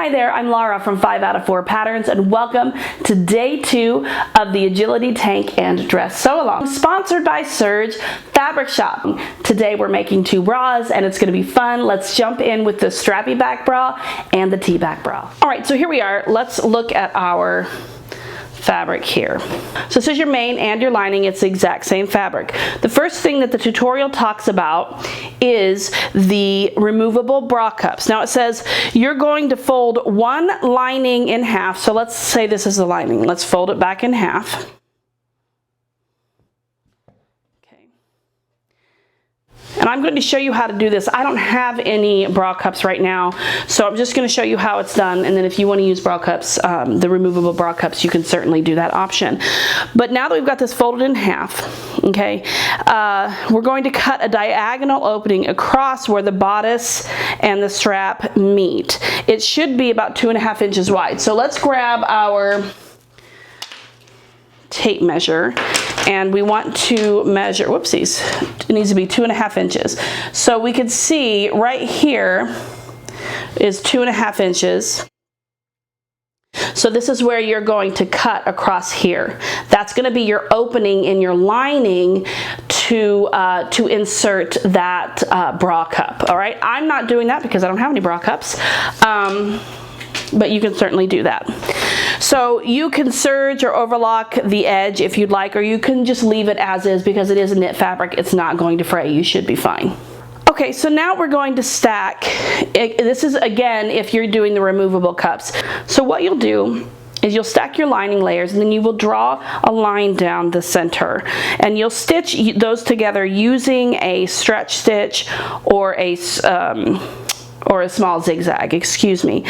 Hi there, I'm Laura from 5 out of 4 Patterns, and welcome to day 2 of the Agility Tank and Dress Sew Along, sponsored by Serge Fabric Shop. Today we're making 2 bras and it's going to be fun. Let's jump in with the Strappy Back Bra and the T-Back Bra. Alright, so here we are. Let's look at our fabric here. So this is your main and your lining. It's the exact same fabric. The first thing that the tutorial talks about is the removable bra cups. Now it says you're going to fold one lining in half. So let's say this is the lining. Let's fold it back in half. And I'm going to show you how to do this. I don't have any bra cups right now, so I'm just going to show you how it's done, and then if you want to use bra cups, the removable bra cups, you can certainly do that option. But now that we've got this folded in half, okay, we're going to cut a diagonal opening across where the bodice and the strap meet. It should be about 2.5 inches wide. So let's grab our tape measure, and we want to measure, whoopsies, it needs to be 2.5 inches. So we could see right here is 2.5 inches. So this is where you're going to cut across here. That's going to be your opening in your lining to insert that bra cup. All right, I'm not doing that because I don't have any bra cups, but you can certainly do that. So you can serge or overlock the edge if you'd like, or you can just leave it as is because it is a knit fabric. It's not going to fray. You should be fine. Okay, so now we're going to stack. This is, again, if you're doing the removable cups. So what you'll do is you'll stack your lining layers, and then you will draw a line down the center, and you'll stitch those together using a stretch stitch or a small zigzag, excuse me.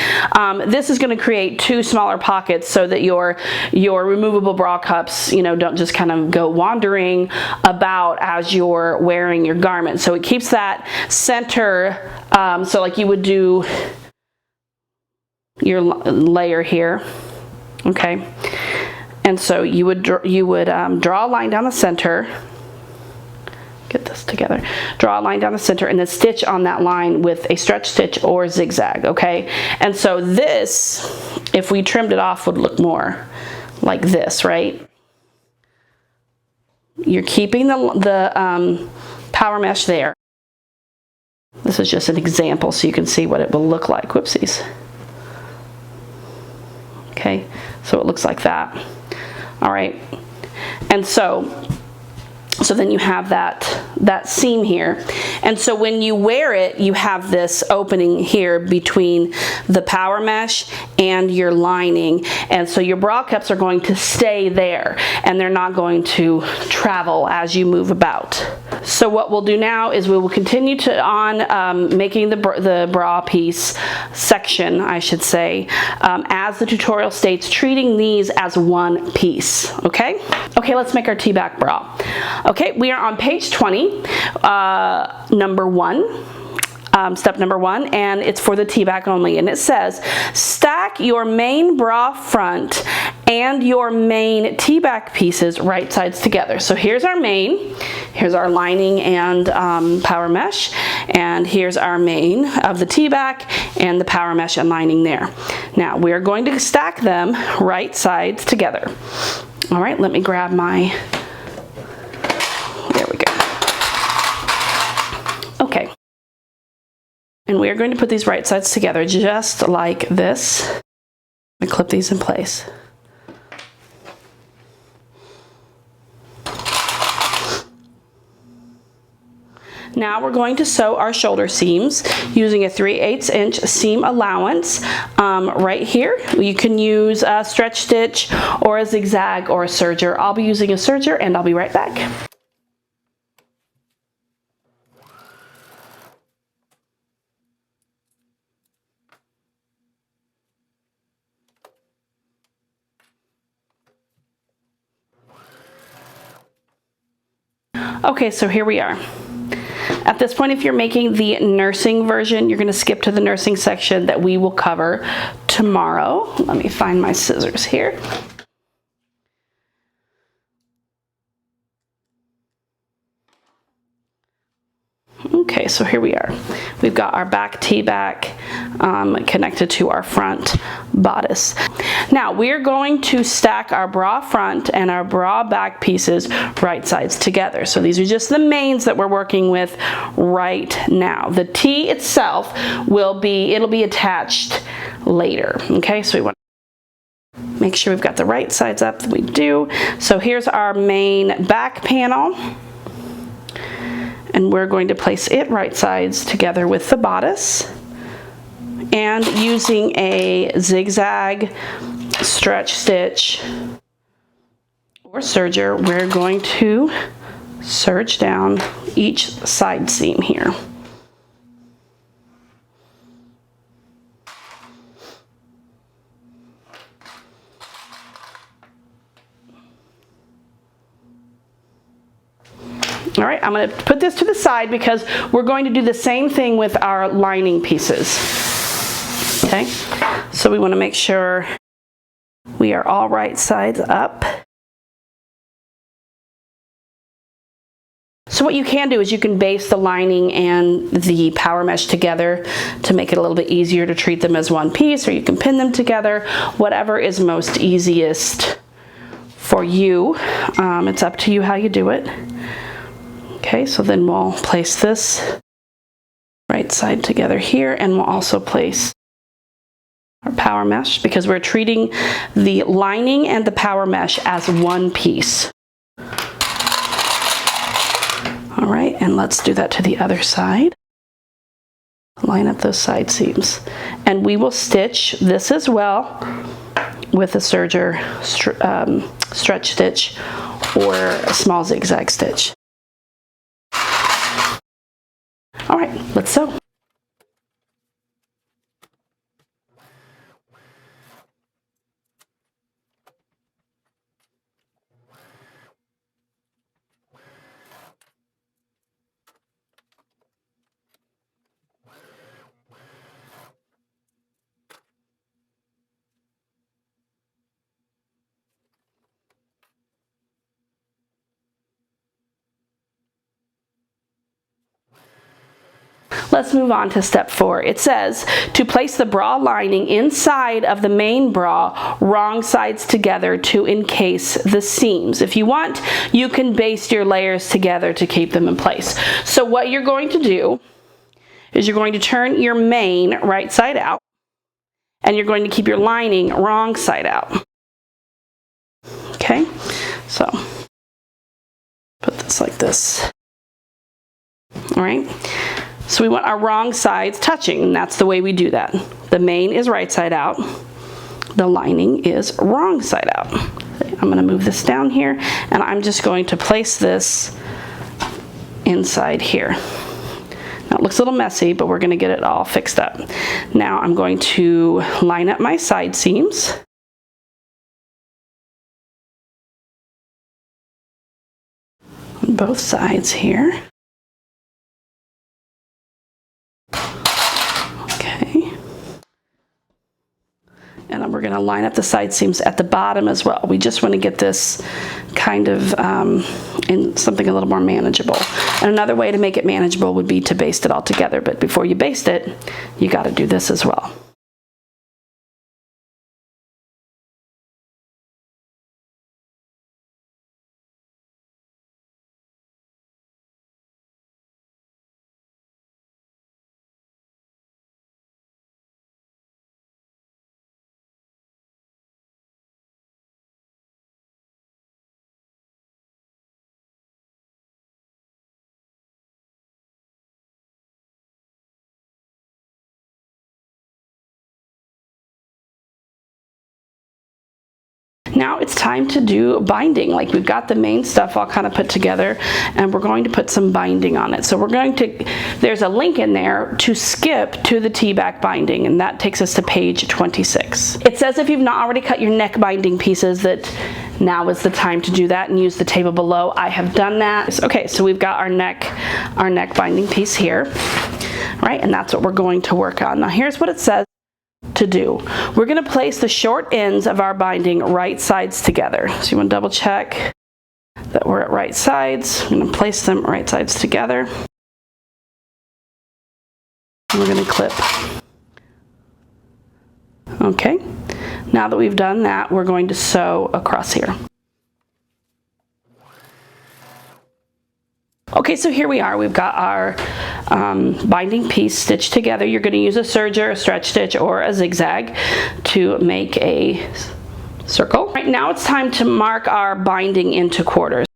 This is going to create 2 smaller pockets so that your removable bra cups, you know, don't just kind of go wandering about as you're wearing your garment. So it keeps that center, so like you would do your layer here, okay? And so you would draw a line down the center. Get this together. Draw a line down the center and then stitch on that line with a stretch stitch or zigzag, okay? And so this, if we trimmed it off, would look more like this, right? You're keeping the power mesh there. This is just an example so you can see what it will look like. Whoopsies. Okay, so it looks like that. All right, and so then you have that seam here, and so when you wear it, you have this opening here between the power mesh and your lining, and so your bra cups are going to stay there and they're not going to travel as you move about. So what we'll do now is we will continue on making the bra piece section, I should say, as the tutorial states, treating these as one piece. Okay, let's make our T-back bra. Okay, we are on page 20, number 1, step number 1, and it's for the T-back only, and it says stack your main bra front and your main T-back pieces right sides together. So here's our main, here's our lining and power mesh, and here's our main of the T-back and the power mesh and lining there. Now we are going to stack them right sides together. All right, let me grab my, there we go. Okay. And we are going to put these right sides together just like this. I'm going to clip these in place. Now we're going to sew our shoulder seams using a 3/8 inch seam allowance right here. You can use a stretch stitch or a zigzag or a serger. I'll be using a serger, and I'll be right back. Okay, so here we are. At this point, if you're making the nursing version, you're going to skip to the nursing section that we will cover tomorrow. Let me find my scissors here. Okay, so here we are. We've got our back T-back, connected to our front bodice. Now we're going to stack our bra front and our bra back pieces right sides together. So these are just the mains that we're working with right now. The tee itself it'll be attached later. Okay, so we want to make sure we've got the right sides up. We do. So here's our main back panel, and we're going to place it right sides together with the bodice, and using a zigzag stretch stitch or serger, we're going to serge down each side seam here. All right, I'm going to put this to the side because we're going to do the same thing with our lining pieces. Okay, so we want to make sure we are all right sides up. So what you can do is you can baste the lining and the power mesh together to make it a little bit easier to treat them as one piece, or you can pin them together, whatever is most easiest for you. It's up to you how you do it. Okay, so then we'll place this right side together here, and we'll also place our power mesh because we're treating the lining and the power mesh as one piece. All right, and let's do that to the other side. Line up those side seams. And we will stitch this as well with a serger stretch stitch or a small zigzag stitch. All right, let's sew. Let's move on to step 4. It says to place the bra lining inside of the main bra, wrong sides together to encase the seams. If you want, you can baste your layers together to keep them in place. So what you're going to do is you're going to turn your main right side out, and you're going to keep your lining wrong side out. Okay, so put this like this. All right. So we want our wrong sides touching, and that's the way we do that. The main is right side out, the lining is wrong side out. I'm going to move this down here, and I'm just going to place this inside here. Now it looks a little messy, but we're going to get it all fixed up. Now I'm going to line up my side seams. On both sides here. And we're going to line up the side seams at the bottom as well. We just want to get this kind of in something a little more manageable. And another way to make it manageable would be to baste it all together. But before you baste it, you got to do this as well. Now it's time to do binding. Like we've got the main stuff all kind of put together, and we're going to put some binding on it. So we're going to, there's a link in there to skip to the T-back binding, and that takes us to page 26. It says if you've not already cut your neck binding pieces that now is the time to do that and use the table below. I have done that. Okay, so we've got our neck binding piece here, right? And that's what we're going to work on. Now here's what it says to do. We're going to place the short ends of our binding right sides together. So you want to double check that we're at right sides. I'm going to place them right sides together. And we're going to clip Okay, now that we've done that, we're going to sew across here. Okay, so here we are. We've got our binding piece stitched together. You're going to use a serger, a stretch stitch, or a zigzag to make a circle. Right now it's time to mark our binding into quarters.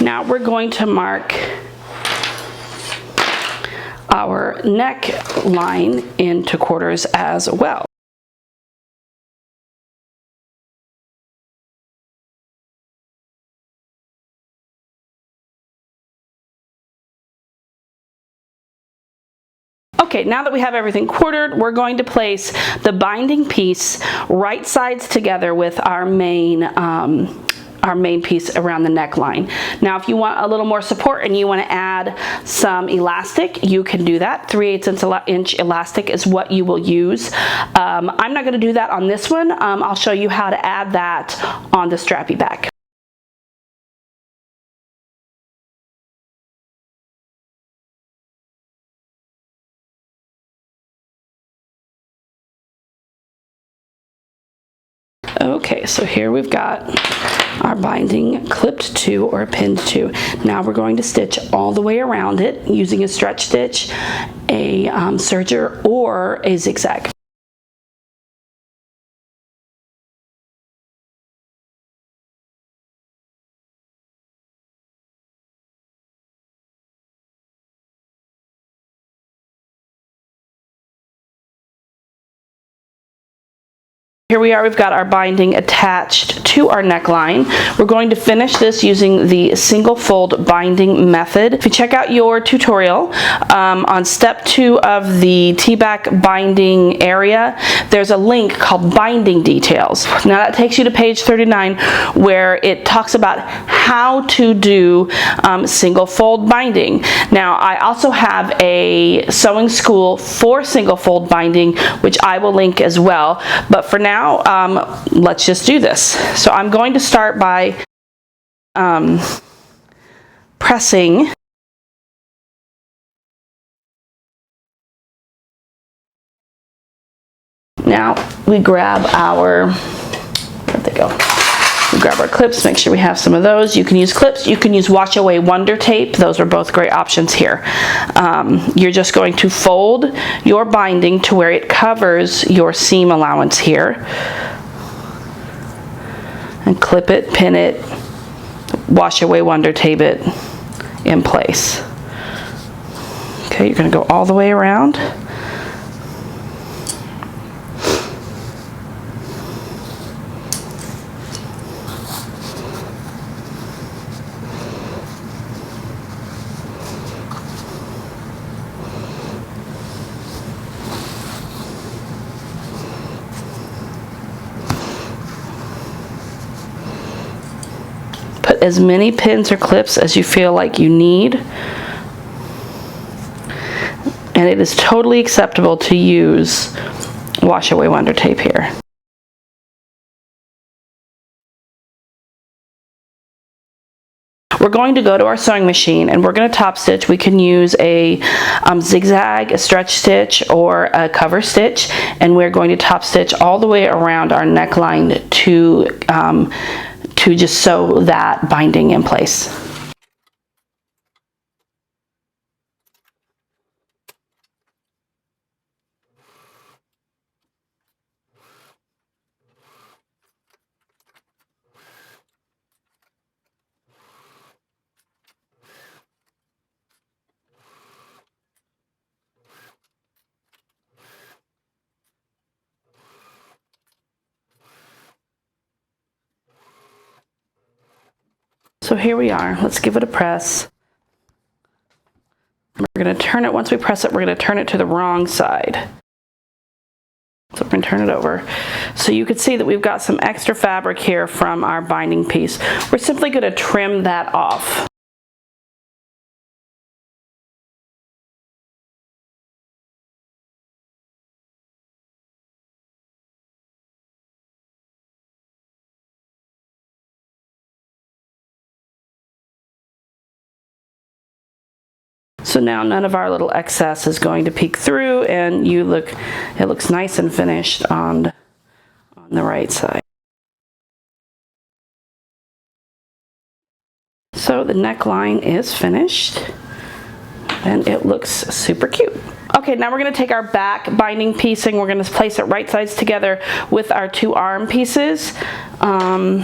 Now we're going to mark our neckline into quarters as well. Okay, now that we have everything quartered, we're going to place the binding piece right sides together with our main piece around the neckline. Now, if you want a little more support and you want to add some elastic, you can do that. 3/8 inch elastic is what you will use. I'm not going to do that on this one. I'll show you how to add that on the Strappy Back. Okay, so here we've got our binding clipped to or pinned to. Now we're going to stitch all the way around it using a stretch stitch, a serger, or a zigzag. Here we are, we've got our binding attached to our neckline. We're going to finish this using the single fold binding method. If you check out your tutorial on step 2 of the T-back binding area, there's a link called binding details. Now that takes you to page 39 where it talks about how to do single fold binding. Now I also have a sewing school for single fold binding, which I will link as well, but for now let's just do this. So I'm going to start by pressing now we grab our, where'd they go? We grab our clips, make sure we have some of those. You can use clips, you can use wash away wonder tape. Those are both great options here. You're just going to fold your binding to where it covers your seam allowance here. And clip it, pin it, wash away wonder tape it in place. Okay, you're going to go all the way around. Put as many pins or clips as you feel like you need. And it is totally acceptable to use wash away wonder tape here. We're going to go to our sewing machine and we're going to top stitch. We can use a zigzag, a stretch stitch, or a cover stitch, and we're going to top stitch all the way around our neckline to just sew that binding in place. So here we are. Let's give it a press. We're going to turn it, once we press it, we're going to turn it to the wrong side. So we're going to turn it over. So you can see that we've got some extra fabric here from our binding piece. We're simply going to trim that off. So now none of our little excess is going to peek through, and it looks nice and finished on the right side. So the neckline is finished and it looks super cute. Okay, now we're going to take our back binding piece and we're going to place it right sides together with our two arm pieces. And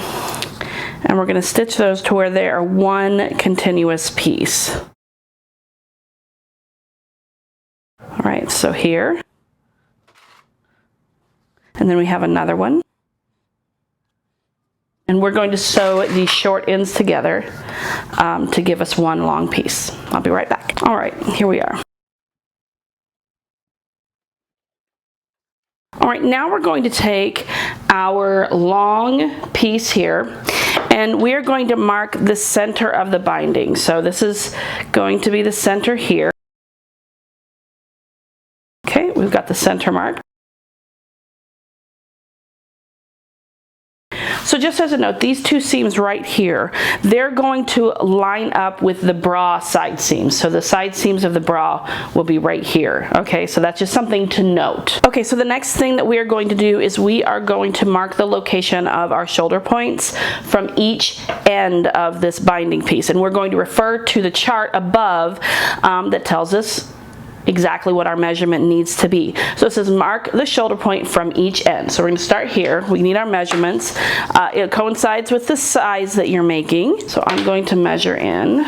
we're going to stitch those to where they are one continuous piece. All right, so here. And then we have another one. And we're going to sew these short ends together to give us one long piece. I'll be right back. All right, here we are. All right, now we're going to take our long piece here and we're going to mark the center of the binding. So this is going to be the center here. Okay, we've got the center mark. So just as a note, these two seams right here, they're going to line up with the bra side seams. So the side seams of the bra will be right here. Okay, so that's just something to note. Okay, so the next thing that we are going to do is we are going to mark the location of our shoulder points from each end of this binding piece. And we're going to refer to the chart above that tells us exactly what our measurement needs to be. So it says mark the shoulder point from each end. So we're going to start here. We need our measurements. It coincides with the size that you're making. So I'm going to measure in.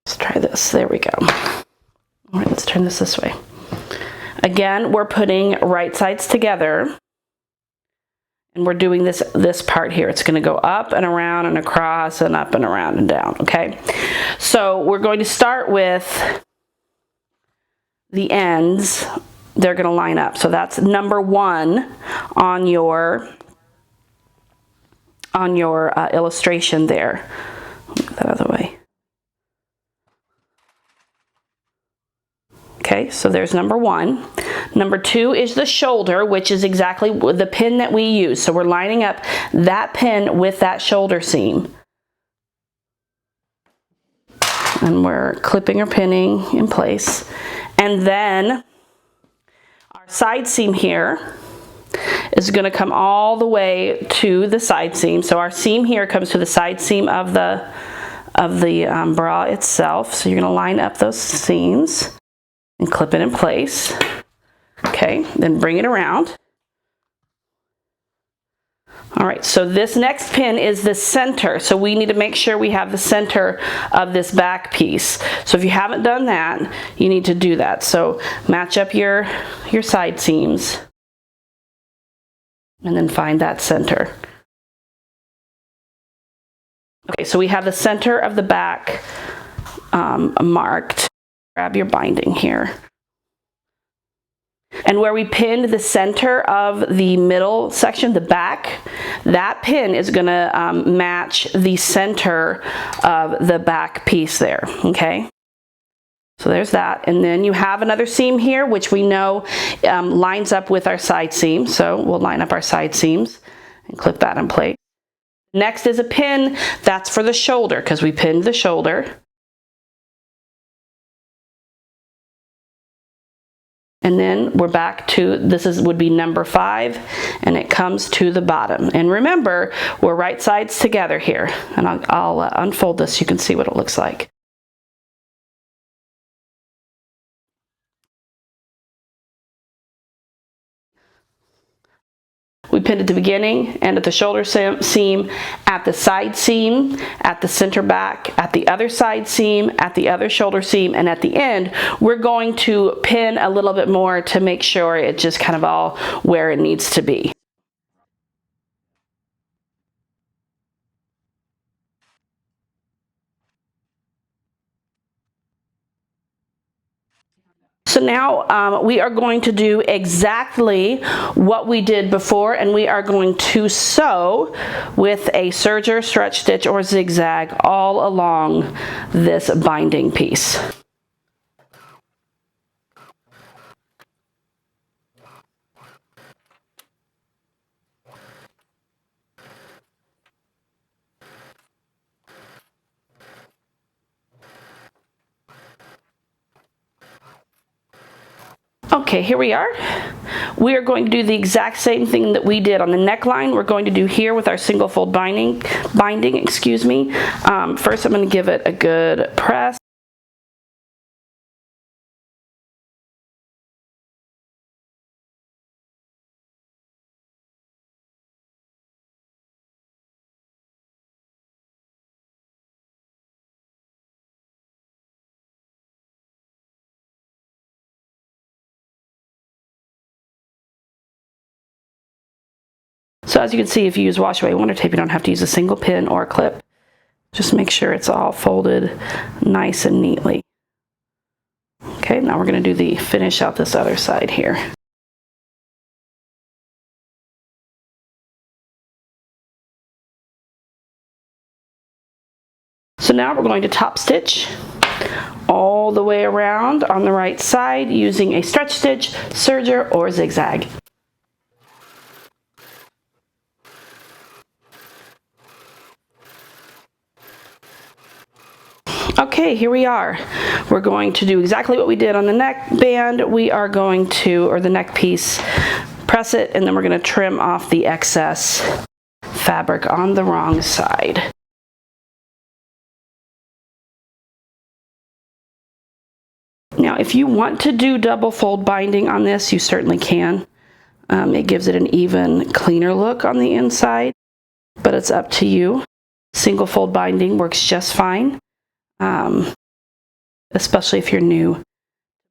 Let's try this. There we go. All right, let's turn this way. Again, we're putting right sides together. And we're doing this part here. It's going to go up and around and across and up and around and down, okay? So we're going to start with the ends. They're going to line up. So that's number 1 on your illustration there. Move that other way. Okay, so there's number 1. Number 2 is the shoulder, which is exactly the pin that we use. So we're lining up that pin with that shoulder seam. And we're clipping or pinning in place. And then our side seam here is going to come all the way to the side seam. So our seam here comes to the side seam of the bra itself. So you're going to line up those seams and clip it in place. Okay, then bring it around. All right, so this next pin is the center. So we need to make sure we have the center of this back piece. So if you haven't done that, you need to do that. So match up your side seams and then find that center. Okay, so we have the center of the back marked. Grab your binding here. And where we pinned the center of the middle section, the back, that pin is going to match the center of the back piece there, okay? So there's that. And then you have another seam here, which we know lines up with our side seam. So we'll line up our side seams and clip that in place. Next is a pin. That's for the shoulder because we pinned the shoulder. And then we're back to, would be number 5, and it comes to the bottom. And remember, we're right sides together here. And I'll unfold this so you can see what it looks like. We pinned at the beginning and at the shoulder seam, at the side seam, at the center back, at the other side seam, at the other shoulder seam, and at the end, we're going to pin a little bit more to make sure it's just kind of all where it needs to be. So now we are going to do exactly what we did before, and we are going to sew with a serger, stretch stitch, or zigzag all along this binding piece. Okay, here we are. We are going to do the exact same thing that we did on the neckline. We're going to do here with our single fold binding, excuse me. First, I'm going to give it a good press. So as you can see, if you use wash away winter tape, you don't have to use a single pin or clip. Just make sure it's all folded nice and neatly. Okay, now we're going to do the finish out this other side here. So now we're going to top stitch all the way around on the right side using a stretch stitch, serger, or zigzag. Okay, here we are. We're going to do exactly what we did on the neck band. We are going to, or the neck piece, press it, and then we're going to trim off the excess fabric on the wrong side. Now, if you want to do double fold binding on this, you certainly can. It gives it an even cleaner look on the inside, but it's up to you. Single fold binding works just fine. Especially if you're new to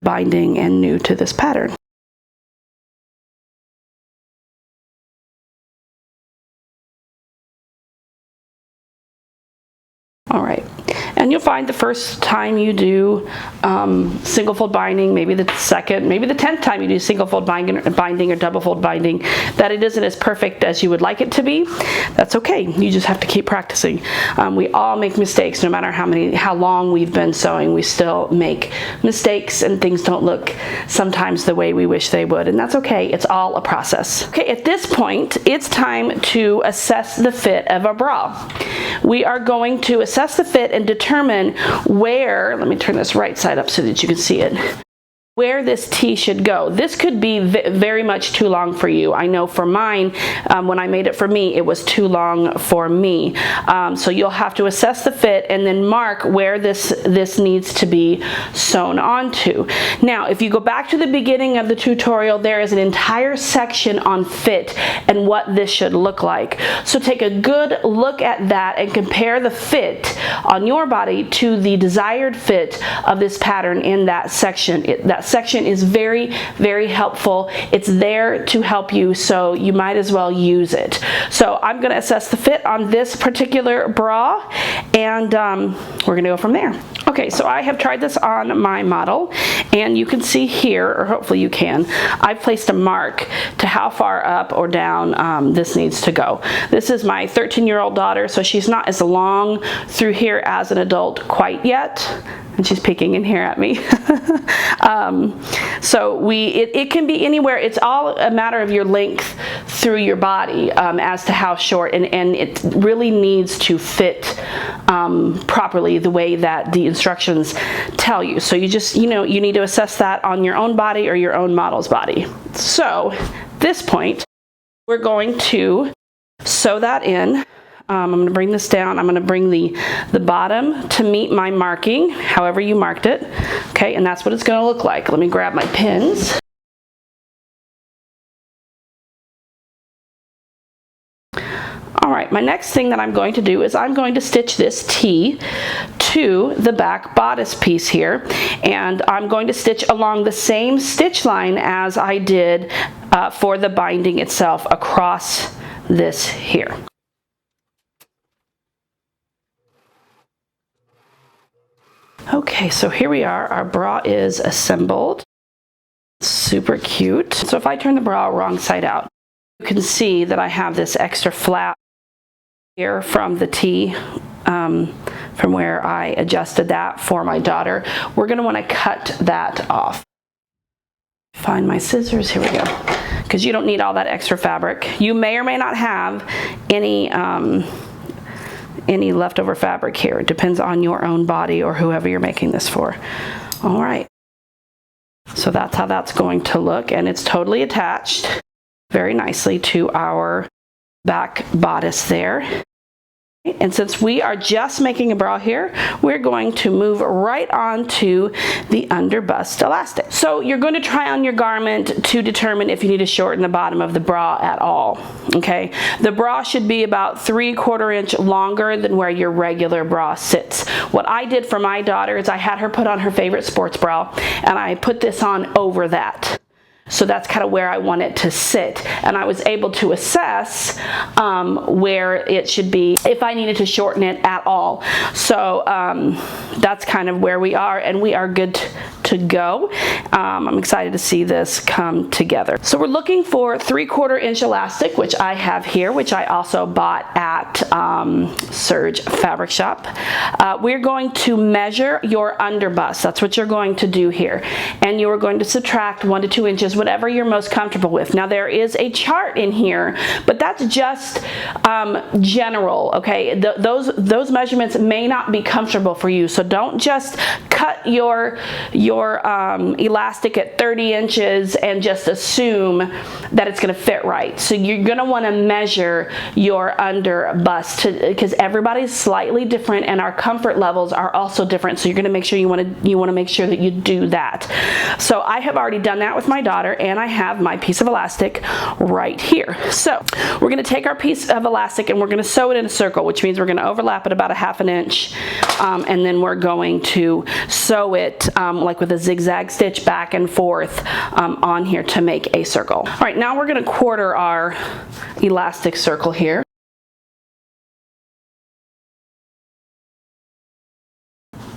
binding and new to this pattern. All right, and you'll find the first time you do single fold binding, maybe the second, maybe the 10th time you do single fold binding or double fold binding, that it isn't as perfect as you would like it to be. That's okay. You just have to keep practicing. We all make mistakes, no matter how long we've been sewing. We still make mistakes, and things don't look sometimes the way we wish they would, and that's okay. It's all a process. Okay, at this point, it's time to assess the fit of a bra. We are going to assess the fit and determine where, let me turn this right side up so that you can see it, where this tee should go. This could be very much too long for you. I know for mine, when I made it for me, it was too long for me. So you'll have to assess the fit and then mark where this needs to be sewn onto. Now, if you go back to the beginning of the tutorial, there is an entire section on fit and what this should look like. So take a good look at that and compare the fit on your body to the desired fit of this pattern in that section. That section is very, very helpful. It's there to help you, so you might as well use it. So I'm going to assess the fit on this particular bra, and we're going to go from there. Okay, so I have tried this on my model, and you can see here, or hopefully you can, I've placed a mark to how far up or down this needs to go. This is my 13-year-old daughter, so she's not as long through here as an adult quite yet. And she's peeking in here at me. So it can be anywhere. It's all a matter of your length through your body as to how short, and it really needs to fit properly the way that the instructions tell you. So you just, you need to assess that on your own body or your own model's body. So at this point, we're going to sew that in. I'm going to bring this down. I'm going to bring the bottom to meet my marking, however you marked it. Okay, and that's what it's going to look like. Let me grab my pins. All right, my next thing that I'm going to do is I'm going to stitch this tee to the back bodice piece here, and I'm going to stitch along the same stitch line as I did for the binding itself across this here. Okay, so here we are. Our bra is assembled. Super cute. So if I turn the bra wrong side out, you can see that I have this extra flap here from the tee, from where I adjusted that for my daughter. We're going to want to cut that off. Find my scissors. Here we go. Because you don't need all that extra fabric. You may or may not have any leftover fabric here. It depends on your own body or whoever you're making this for. All right. So that's how that's going to look, and it's totally attached very nicely to our back bodice there. And since we are just making a bra here, we're going to move right on to the underbust elastic. So you're going to try on your garment to determine if you need to shorten the bottom of the bra at all, okay? The bra should be about 3/4 inch longer than where your regular bra sits. What I did for my daughter is I had her put on her favorite sports bra, and I put this on over that. So that's kind of where I want it to sit. And I was able to assess where it should be if I needed to shorten it at all. So that's kind of where we are, and we are good to go. I'm excited to see this come together. So we're looking for 3/4 inch elastic, which I have here, which I also bought at Surge Fabric Shop. We're going to measure your underbust. That's what you're going to do here. And you are going to subtract 1 to 2 inches, whatever you're most comfortable with. Now there is a chart in here, but that's just general, okay? Those measurements may not be comfortable for you, so don't just cut your elastic at 30 inches and just assume that it's going to fit right. So you're going to want to measure your underbust because everybody's slightly different and our comfort levels are also different. So you're going to make sure you want to make sure that you do that. So I have already done that with my daughter, and I have my piece of elastic right here. So we're going to take our piece of elastic and we're going to sew it in a circle, which means we're going to overlap it about 1/2 inch, and then we're going to sew it like with a zigzag stitch back and forth on here to make a circle. All right, now we're going to 1/4 our elastic circle here.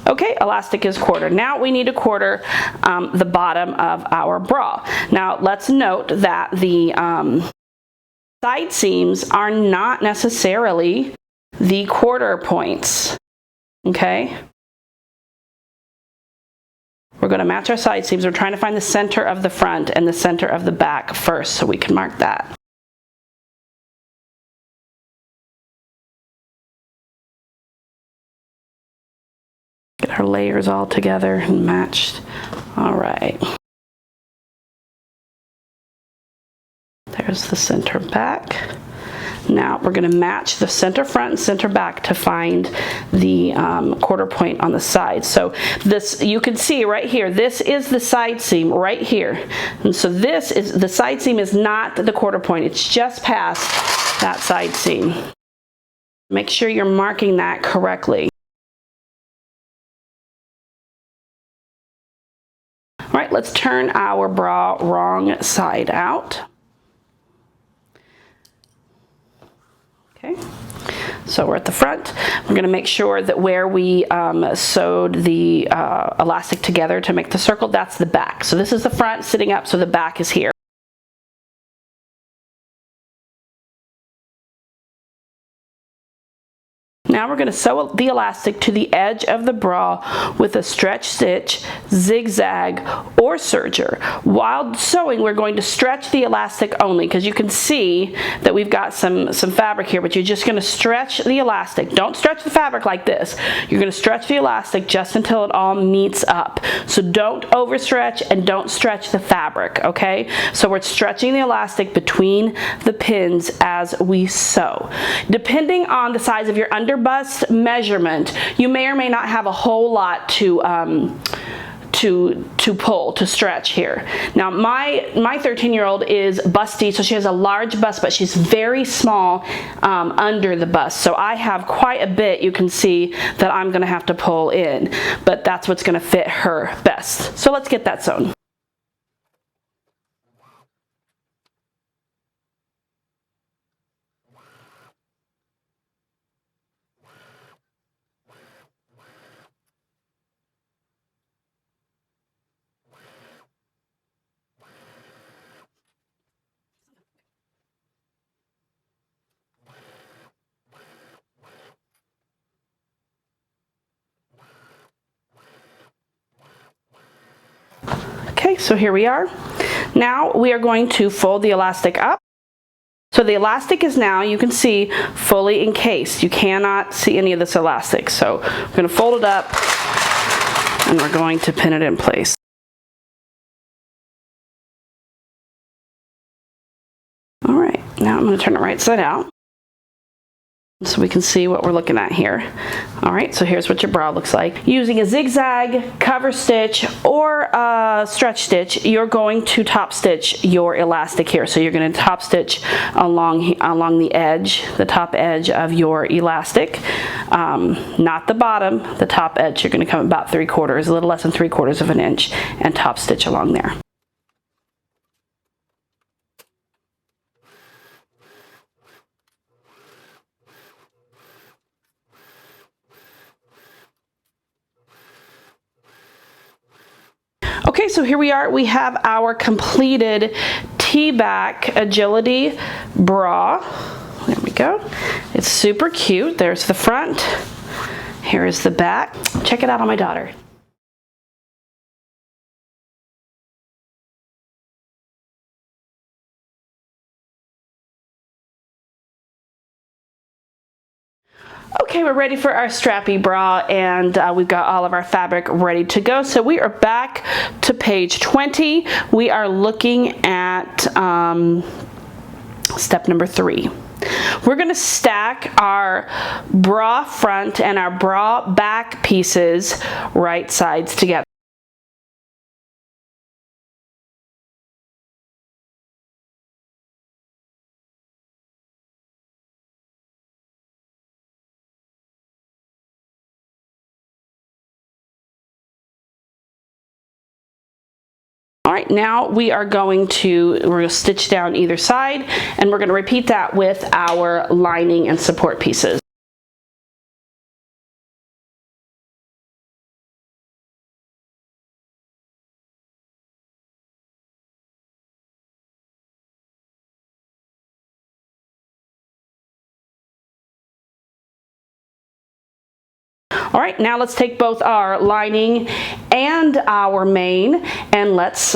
Okay, elastic is 1/4. Now we need to 1/4 the bottom of our bra. Now let's note that the side seams are not necessarily the 1/4 points, okay? We're going to match our side seams. We're trying to find the center of the front and the center of the back first, so we can mark that. Get our layers all together and matched. All right. There's the center back. Now we're going to match the center front and center back to find the 1/4 point on the side. So this, you can see right here, this is the side seam right here. And so this is, the side seam is not the 1/4 point. It's just past that side seam. Make sure you're marking that correctly. All right, let's turn our bra wrong side out. Okay, so we're at the front. We're going to make sure that where we sewed the elastic together to make the circle, that's the back. So this is the front sitting up, so the back is here. Now we're going to sew the elastic to the edge of the bra with a stretch stitch, zigzag, or serger. While sewing, we're going to stretch the elastic only, because you can see that we've got some fabric here, but you're just going to stretch the elastic. Don't stretch the fabric like this. You're going to stretch the elastic just until it all meets up. So don't overstretch and don't stretch the fabric, okay? So we're stretching the elastic between the pins as we sew. Depending on the size of your underbust measurement, you may or may not have a whole lot to pull, to stretch here. Now my 13-year-old is busty, so she has a large bust, but she's very small under the bust. So I have quite a bit, you can see, that I'm gonna have to pull in, but that's what's gonna fit her best. So let's get that sewn. Okay, so here we are. Now we are going to fold the elastic up. So the elastic is now, you can see, fully encased. You cannot see any of this elastic. So we're going to fold it up and we're going to pin it in place. I'm going to turn it right side out so we can see what we're looking at here. All right, so here's what your bra looks like. Using a zigzag, cover stitch, or a stretch stitch, you're going to top stitch your elastic here. So you're going to top stitch along the edge, the top edge of your elastic, not the bottom, the top edge. You're going to come about 3/4, a little less than 3/4 of an inch, and top stitch along there. Okay, so here we are. We have our completed T-back agility bra. There we go. It's super cute. There's the front. Here is the back. Check it out on my daughter. Okay, we're ready for our strappy bra, and we've got all of our fabric ready to go. So we are back to page 20. We are looking at step number 3. We're going to stack our bra front and our bra back pieces right sides together. All right, now we're going to stitch down either side, and we're going to repeat that with our lining and support pieces. All right, now let's take both our lining and our main, and let's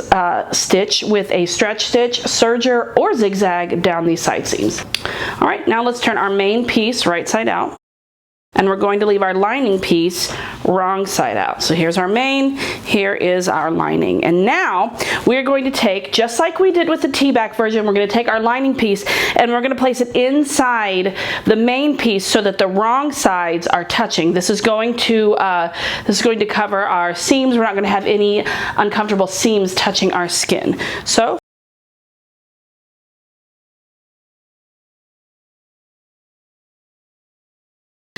stitch with a stretch stitch, serger, or zigzag down these side seams. All right, now let's turn our main piece right side out, and we're going to leave our lining piece wrong side out. So here's our main, here is our lining. And now we're going to take, just like we did with the T-back version, we're going to take our lining piece and we're going to place it inside the main piece so that the wrong sides are touching. This is going to cover our seams. We're not going to have any uncomfortable seams touching our skin. So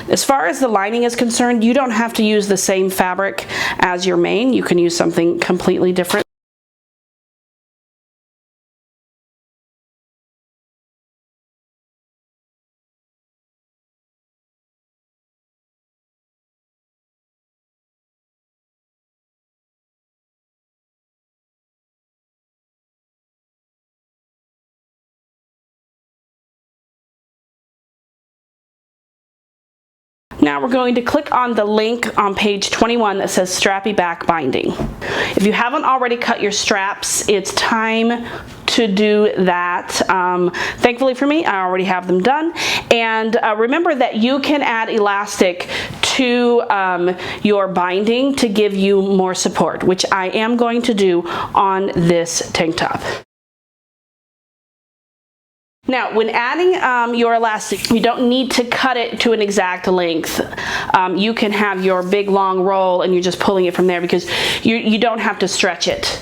as far as the lining is concerned, you don't have to use the same fabric as your main. You can use something completely different. Now we're going to click on the link on page 21 that says Strappy Back Binding. If you haven't already cut your straps, it's time to do that. Thankfully for me, I already have them done. And remember that you can add elastic to your binding to give you more support, which I am going to do on this tank top. Now, when adding your elastic, you don't need to cut it to an exact length. You can have your big long roll and you're just pulling it from there because you don't have to stretch it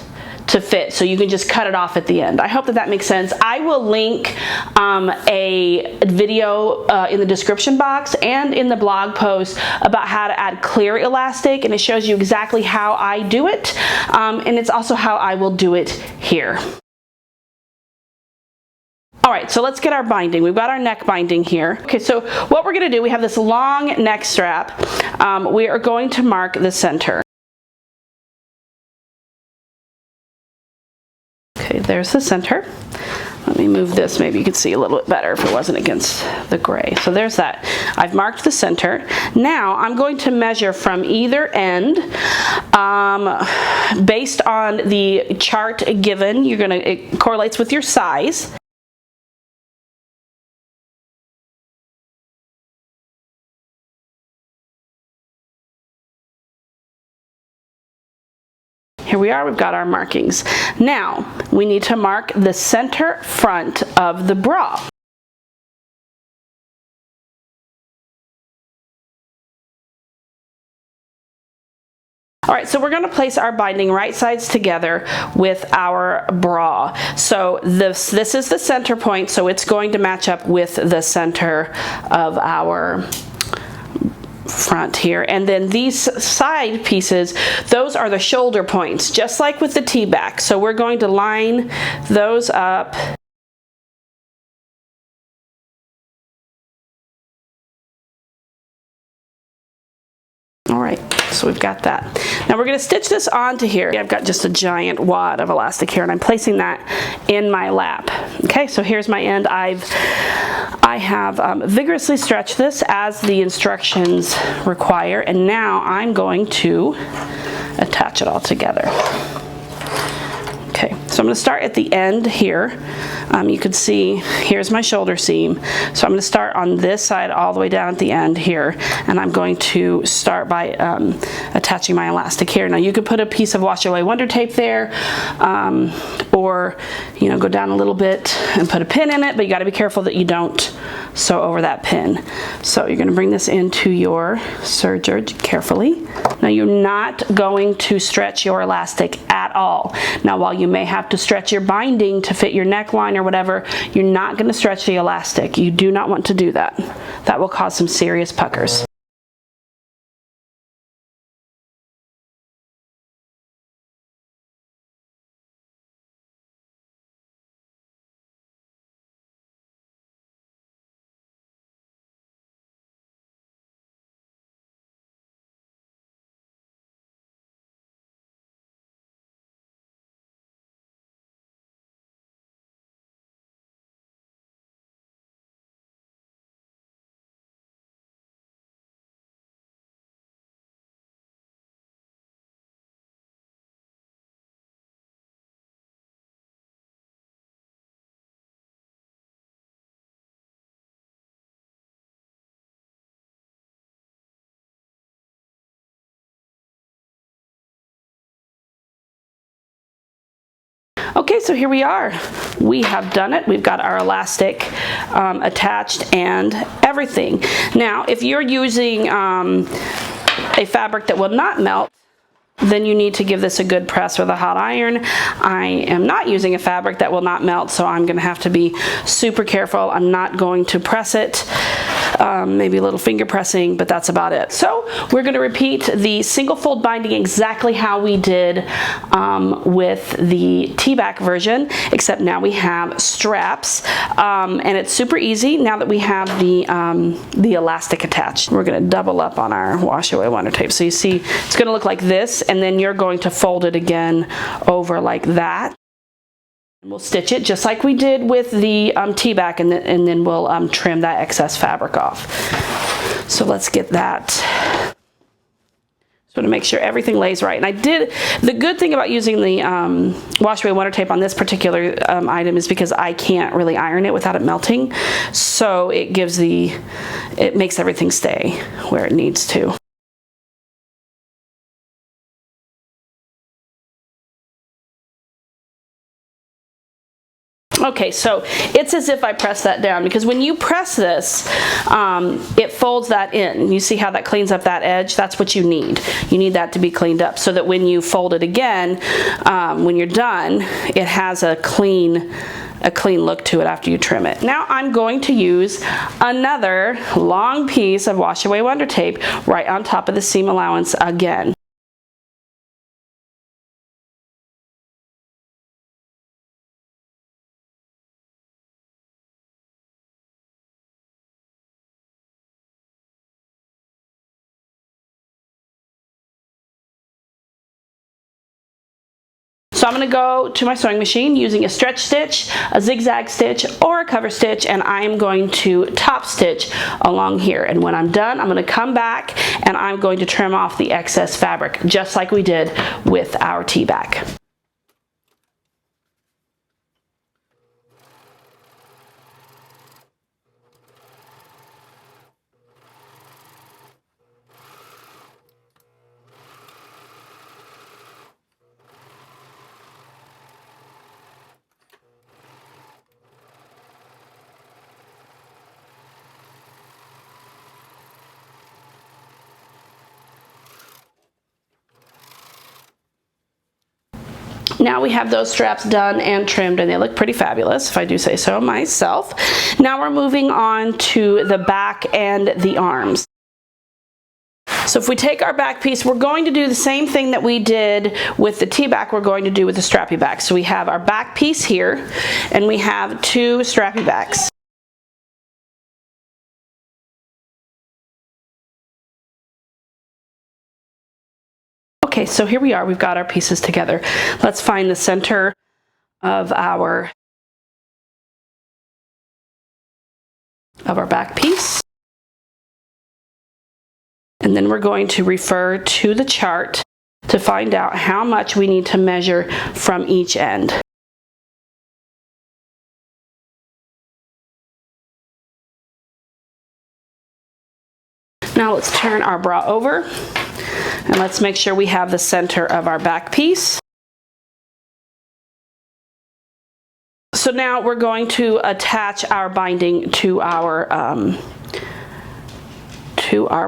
to fit, so you can just cut it off at the end. I hope that that makes sense. I will link a video in the description box and in the blog post about how to add clear elastic, and it shows you exactly how I do it, and it's also how I will do it here. All right, so let's get our binding. We've got our neck binding here. Okay, so what we're gonna do, we have this long neck strap. We are going to mark the center. Okay, there's the center. Let me move this, maybe you could see a little bit better if it wasn't against the gray. So there's that. I've marked the center. Now I'm going to measure from either end based on the chart given. It correlates with your size. Here we are, we've got our markings. Now, we need to mark the center front of the bra. All right, so we're going to place our binding right sides together with our bra. So this is the center point, so it's going to match up with the center of our front here. And then these side pieces, those are the shoulder points, just like with the T-back. So we're going to line those up. All right, so we've got that. Now we're going to stitch this onto here. I've got just a giant wad of elastic here, and I'm placing that in my lap. Okay, so here's my end. I have vigorously stretched this as the instructions require, and now I'm going to attach it all together. Okay, so I'm going to start at the end here. You can see here's my shoulder seam. So I'm going to start on this side all the way down at the end here, and I'm going to start by attaching my elastic here. Now you could put a piece of wash away wonder tape there, or go down a little bit and put a pin in it, but you got to be careful that you don't sew over that pin. So you're going to bring this into your serger carefully. Now you're not going to stretch your elastic at all. Now while you may have to stretch your binding to fit your neckline or whatever, you're not going to stretch the elastic. You do not want to do that. That will cause some serious puckers. Okay, so here we are. We have done it. We've got our elastic attached and everything. Now, if you're using a fabric that will not melt, then you need to give this a good press with a hot iron. I am not using a fabric that will not melt, so I'm going to have to be super careful. I'm not going to press it. Maybe a little finger pressing, but that's about it. So we're going to repeat the single fold binding exactly how we did with the T-back version, except now we have straps, and it's super easy now that we have the elastic attached. We're going to double up on our wash away wonder tape. So you see it's going to look like this, and then you're going to fold it again over like that. We'll stitch it just like we did with the T-back, and then we'll trim that excess fabric off. So let's get that. So to make sure everything lays right. And the good thing about using the wash away wonder tape on this particular item is because I can't really iron it without it melting. So it makes everything stay where it needs to. Okay, so it's as if I press that down, because when you press this, it folds that in. You see how that cleans up that edge? That's what you need. You need that to be cleaned up so that when you fold it again, when you're done, it has a clean look to it after you trim it. Now I'm going to use another long piece of wash away wonder tape right on top of the seam allowance again. So I'm going to go to my sewing machine using a stretch stitch, a zigzag stitch, or a cover stitch, and I'm going to top stitch along here. And when I'm done, I'm going to come back and I'm going to trim off the excess fabric, just like we did with our T-back. Now we have those straps done and trimmed, and they look pretty fabulous, if I do say so myself. Now we're moving on to the back and the arms. So if we take our back piece, we're going to do the same thing that we did with the T-back, we're going to do with the strappy back. So we have our back piece here, and we have 2 strappy backs. Okay, so here we are, we've got our pieces together. Let's find the center of our back piece. And then we're going to refer to the chart to find out how much we need to measure from each end. Now let's turn our bra over and let's make sure we have the center of our back piece. So now we're going to attach our binding to our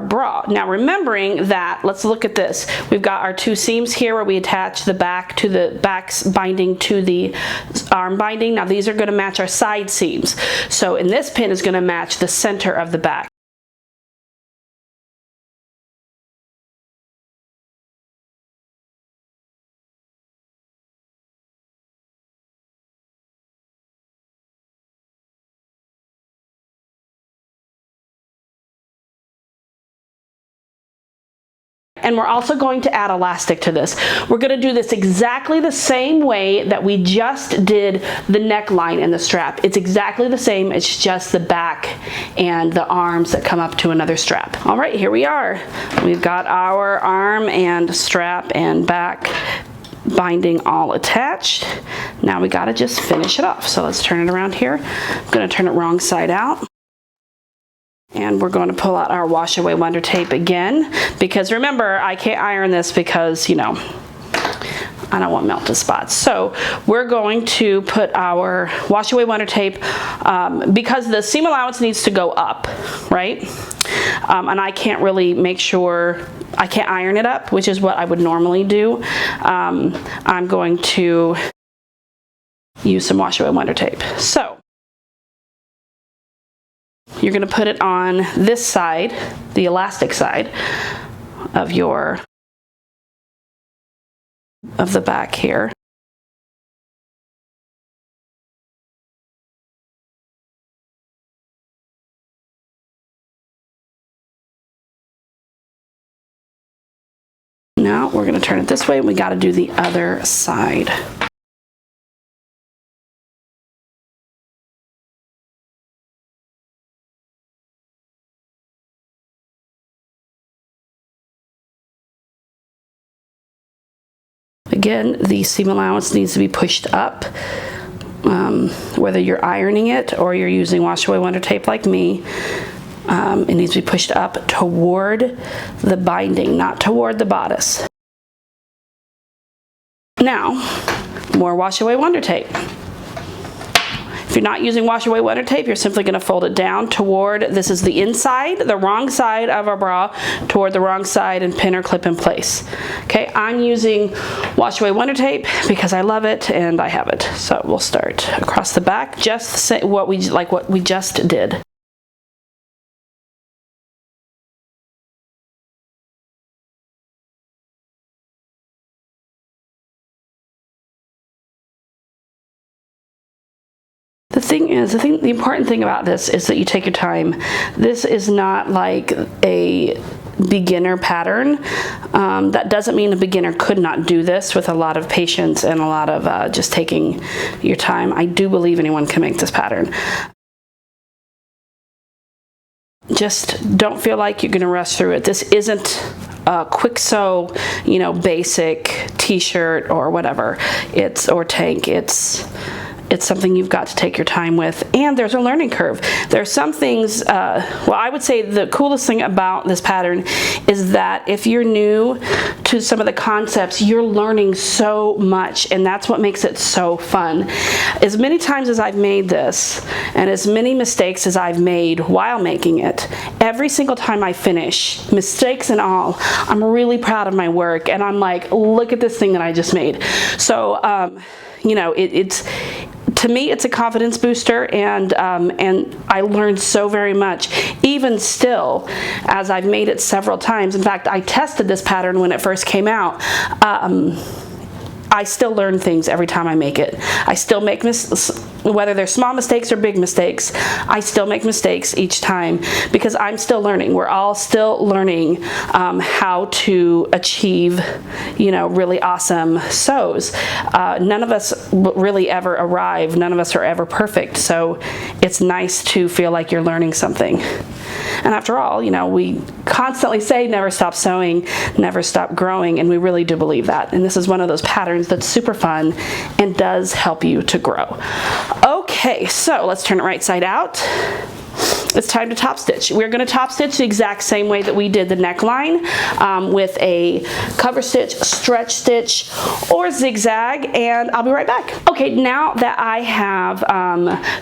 bra. Now remembering that, let's look at this. We've got our 2 seams here where we attach the back to the back's binding to the arm binding. Now these are going to match our side seams. So in this pin is going to match the center of the back. And we're also going to add elastic to this. We're going to do this exactly the same way that we just did the neckline and the strap. It's exactly the same, it's just the back and the arms that come up to another strap. All right, here we are. We've got our arm and strap and back binding all attached. Now we got to just finish it off. So let's turn it around here. I'm going to turn it wrong side out. And we're going to pull out our wash away wonder tape again, because remember, I can't iron this because, you know, I don't want melted spots. So we're going to put our wash away wonder tape, because the seam allowance needs to go up, right? And I can't really make sure, I can't iron it up, which is what I would normally do. I'm going to use some wash away wonder tape. So you're going to put it on this side, the elastic side of the back here. Now we're going to turn it this way, and we got to do the other side. Again, the seam allowance needs to be pushed up, whether you're ironing it or you're using wash away wonder tape like me. It needs to be pushed up toward the binding, not toward the bodice. Now, more wash away wonder tape. If you're not using wash away wonder tape, you're simply going to fold it down toward, this is the inside, the wrong side of our bra, toward the wrong side, and pin or clip in place. Okay, I'm using wash away wonder tape because I love it and I have it. So we'll start across the back, just the same, what we just did. The important thing about this is that you take your time. This is not like a beginner pattern. That doesn't mean a beginner could not do this with a lot of patience and a lot of just taking your time. I do believe anyone can make this pattern. Just don't feel like you're going to rush through it. This isn't a quick sew, you know, basic t-shirt or whatever. Or tank. it's something you've got to take your time with, and there's a learning curve. There are some things, well, I would say the coolest thing about this pattern is that if you're new to some of the concepts, you're learning so much, and that's what makes it so fun. As many times as I've made this, and as many mistakes as I've made while making it, every single time I finish, mistakes and all, I'm really proud of my work, and I'm like, look at this thing that I just made. So, you know, to me, it's a confidence booster, and I learned so very much, even still, as I've made it several times. In fact, I tested this pattern when it first came out. I still learn things every time I make it. I still make whether they're small mistakes or big mistakes, I still make mistakes each time because I'm still learning. We're all still learning how to achieve, you know, really awesome sews. None of us really ever arrive. None of us are ever perfect. So it's nice to feel like you're learning something. And after all, you know, we constantly say never stop sewing, never stop growing, and we really do believe that. And this is one of those patterns that's super fun and does help you to grow. Okay, so let's turn it right side out. It's time to top stitch. We're going to top stitch the exact same way that we did the neckline, with a cover stitch, stretch stitch, or zigzag, and I'll be right back. Okay, now that I have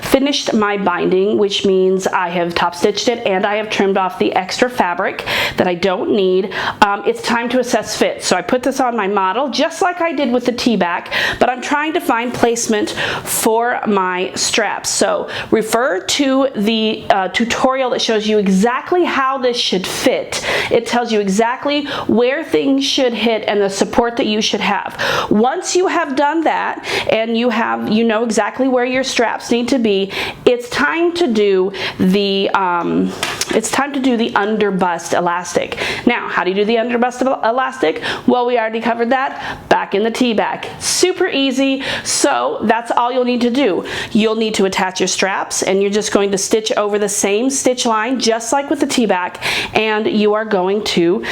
finished my binding, which means I have top stitched it and I have trimmed off the extra fabric that I don't need, it's time to assess fit. So I put this on my model just like I did with the T-back, but I'm trying to find placement for my straps. So refer to the tutorial that shows you exactly how this should fit. It tells you exactly where things should hit and the support that you should have. Once you have done that and you know exactly where your straps need to be, it's time to do the underbust elastic. Now, how do you do the underbust elastic? Well, we already covered that back in the T-back. Super easy. So that's all you'll need to do. You'll need to attach your straps, and you're just going to stitch over the same stitch line, just like with the T-back, and you are going to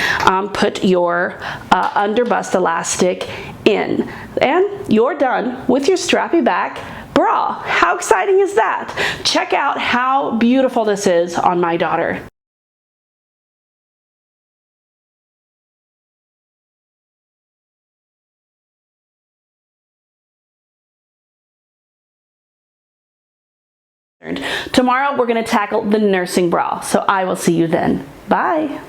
put your underbust elastic in, and you're done with your strappy back bra. How exciting is that? Check out how beautiful this is on my daughter. Tomorrow we're going to tackle the nursing bra, so I will see you then. Bye.